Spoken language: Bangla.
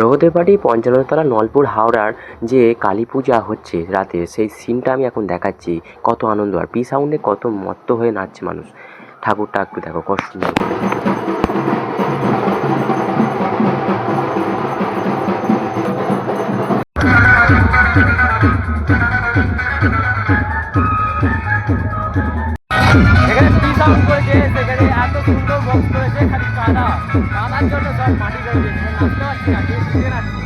রোহদের বাড়ি ৫৫তলা নলপুর হাওড়ার যে কালী পূজা হচ্ছে রাতে, সেই সিনটা আমি এখন দেখাচ্ছি। কত আনন্দ আর পি সাউন্ডে কত মত্ত হয়ে নাচছে মানুষ। ঠাকুরটা একটু দেখো কত সুন্দর। এখানে কি সাউন্ড করেছে, সেখানে এত সুন্দর বক্স করেছে, খালি কাদার জন্য সব মাটি করে দিয়েছে, নাচতে পারছি না, কে শিখে নাচছি।